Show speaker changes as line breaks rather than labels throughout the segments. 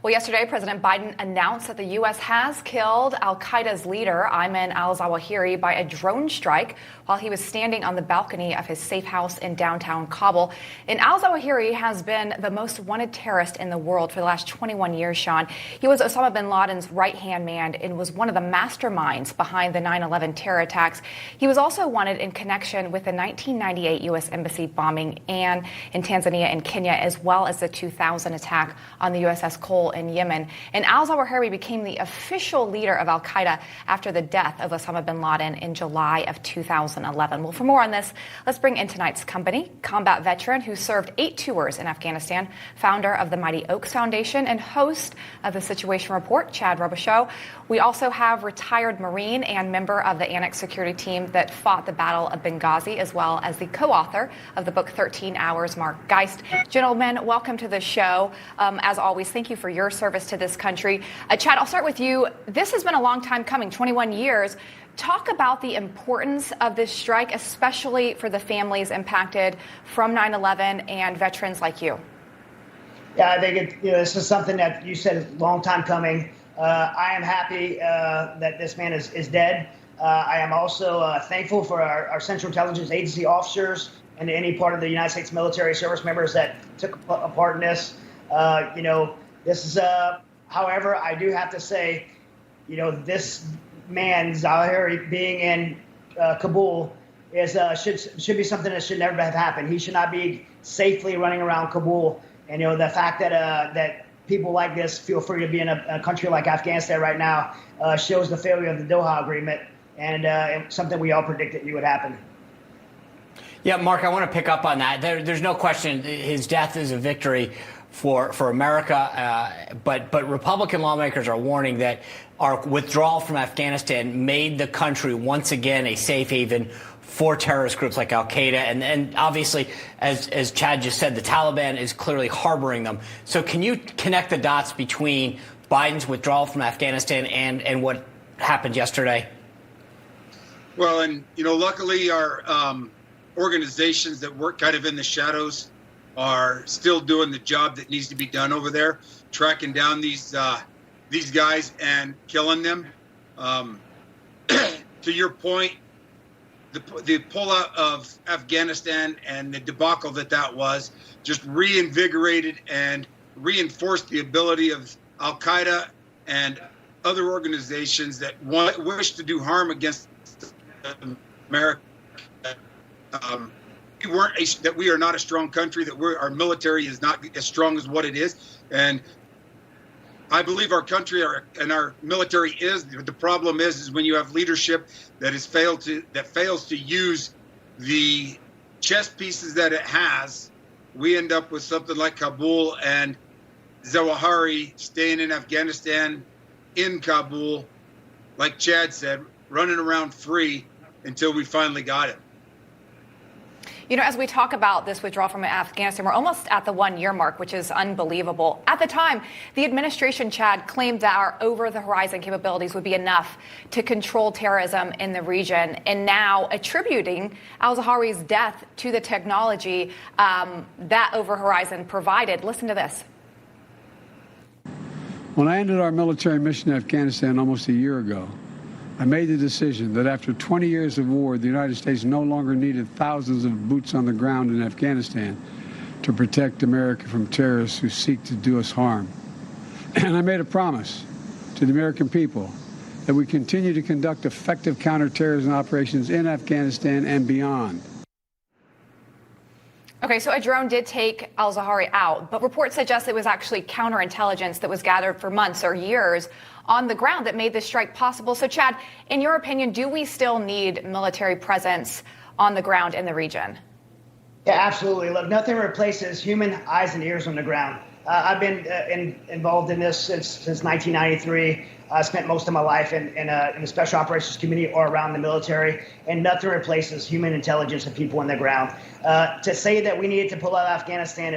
Well, yesterday, President Biden announced that the U.S. has killed al-Qaeda's leader, Ayman al-Zawahiri, by a drone strike while he was standing on the balcony of his safe house in downtown Kabul. And al-Zawahiri has been the most wanted terrorist in the world for the last 21 years, Sean. He was Osama bin Laden's right-hand man and was one of the masterminds behind the 9/11 terror attacks. He was also wanted in connection with the 1998 U.S. Embassy bombing and in Tanzania and Kenya, as well as the 2000 attack on the USS Cole in Yemen. And al-Zawahiri became the official leader of al-Qaeda after the death of Osama bin Laden in July of 2011. Well, for more on this, let's bring in tonight's company, combat veteran who served 8 tours in Afghanistan, founder of the Mighty Oaks Foundation and host of the Situation Report, Chad Robichaux. We also have retired Marine and member of the Annex security team that fought the Battle of Benghazi, as well as the co-author of the book 13 Hours, Mark Geist. Gentlemen, welcome to the show. As always, thank you for your service to this country. Chad, I'll start with you. This has been a long time coming, 21 years. Talk about the importance of this strike, especially for the families impacted from 9/11 and veterans like you.
Yeah, I think this is something that you said is a long time coming. I am happy that this man is dead. I am also thankful for our Central Intelligence Agency officers and any part of the United States military service members that took a part in this. This is, however, I do have to say, this man, Zawahiri, being in Kabul is should be something that should never have happened. He should not be safely running around Kabul. And, the fact that people like this feel free to be in a country like Afghanistan right now shows the failure of the Doha Agreement and something we all predicted would happen.
Yeah, Mark, I want to pick up on that. There's no question his death is a victory for America, but Republican lawmakers are warning that our withdrawal from Afghanistan made the country once again a safe haven for terrorist groups like al-Qaeda. And obviously, as Chad just said, the Taliban is clearly harboring them. So can you connect the dots between Biden's withdrawal from Afghanistan and what happened yesterday?
Well, and, luckily our organizations that work kind of in the shadows are still doing the job that needs to be done over there, tracking down these guys and killing them. To your point, the pullout of Afghanistan and the debacle that was just reinvigorated and reinforced the ability of al-Qaeda and other organizations that wish to do harm against America. We are not a strong country, that our military is not as strong as what it is. And I believe our country and our military is. The problem is when you have leadership that fails to use the chess pieces that it has, we end up with something like Kabul and Zawahiri staying in Afghanistan, in Kabul, like Chad said, running around free until we finally got him.
As we talk about this withdrawal from Afghanistan, we're almost at the 1-year mark, which is unbelievable. At the time, the administration, Chad, claimed that our over-the-horizon capabilities would be enough to control terrorism in the region, and now attributing al-Zawahiri's death to the technology that over-horizon provided. Listen to this.
When I ended our military mission in Afghanistan almost a year ago, I made the decision that after 20 years of war, the United States no longer needed thousands of boots on the ground in Afghanistan to protect America from terrorists who seek to do us harm. And I made a promise to the American people that we continue to conduct effective counterterrorism operations in Afghanistan and beyond.
Okay, so a drone did take al-Zawahiri out, but reports suggest it was actually counterintelligence that was gathered for months or years on the ground that made this strike possible. So, Chad, in your opinion, do we still need military presence on the ground in the region?
Yeah, absolutely. Look, nothing replaces human eyes and ears on the ground. I've been involved in this since 1993. I spent most of my life in the special operations community or around the military, and nothing replaces human intelligence and people on the ground. To say that we needed to pull out of Afghanistan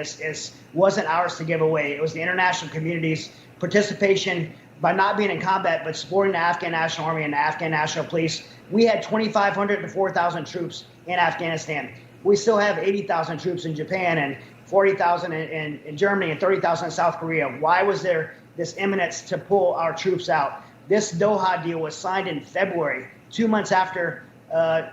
wasn't ours to give away. It was the international community's participation by not being in combat, but supporting the Afghan National Army and the Afghan National Police. We had 2,500 to 4,000 troops in Afghanistan. We still have 80,000 troops in Japan and 40,000 in Germany and 30,000 in South Korea. Why was there this imminence to pull our troops out? This Doha deal was signed in February, 2 months after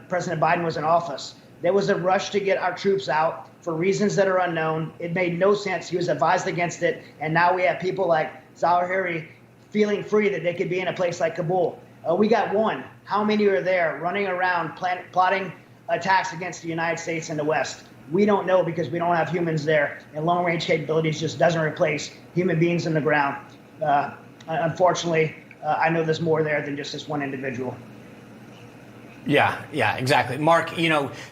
President Biden was in office. There was a rush to get our troops out for reasons that are unknown. It made no sense. He was advised against it. And now we have people like Zawahiri feeling free that they could be in a place like Kabul. We got one. How many are there running around plotting attacks against the United States and the West? We don't know because we don't have humans there. And long-range capabilities just doesn't replace human beings in the ground. Unfortunately, I know there's more there than just this one individual.
Yeah, exactly. Mark,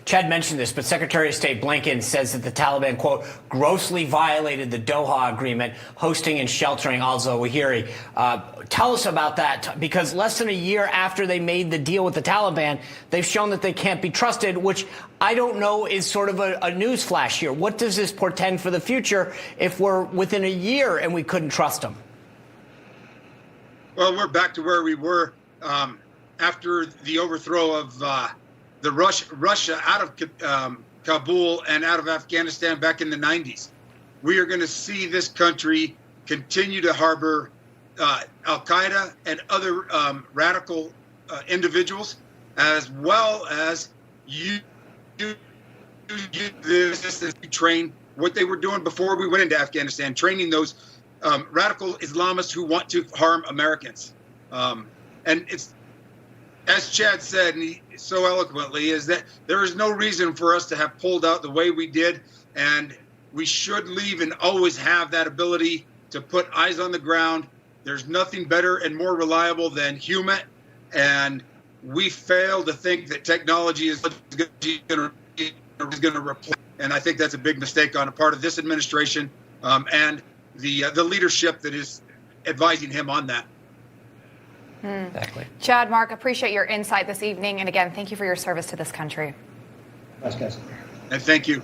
Chad mentioned this, but Secretary of State Blinken says that the Taliban, quote, grossly violated the Doha Agreement, hosting and sheltering al-Zawahiri. Tell us about that, because less than a year after they made the deal with the Taliban, they've shown that they can't be trusted, which I don't know is sort of a news flash here. What does this portend for the future if we're within a year and we couldn't trust them?
Well, we're back to where we were after the overthrow of the Russia out of Kabul and out of Afghanistan back in the 90s. We are going to see this country continue to harbor al-Qaeda and other radical individuals, as well as train what they were doing before we went into Afghanistan, training those radical Islamists who want to harm Americans. And it's, as Chad said, and he so eloquently, is that there is no reason for us to have pulled out the way we did, and we should leave and always have that ability to put eyes on the ground. There's nothing better and more reliable than human, and we fail to think that technology is going to replace. And I think that's a big mistake on the part of this administration and the leadership that is advising him on that.
Exactly.
Chad, Mark, appreciate your insight this evening. And again, thank you for your service to this country.
Thanks, guys.
And thank you.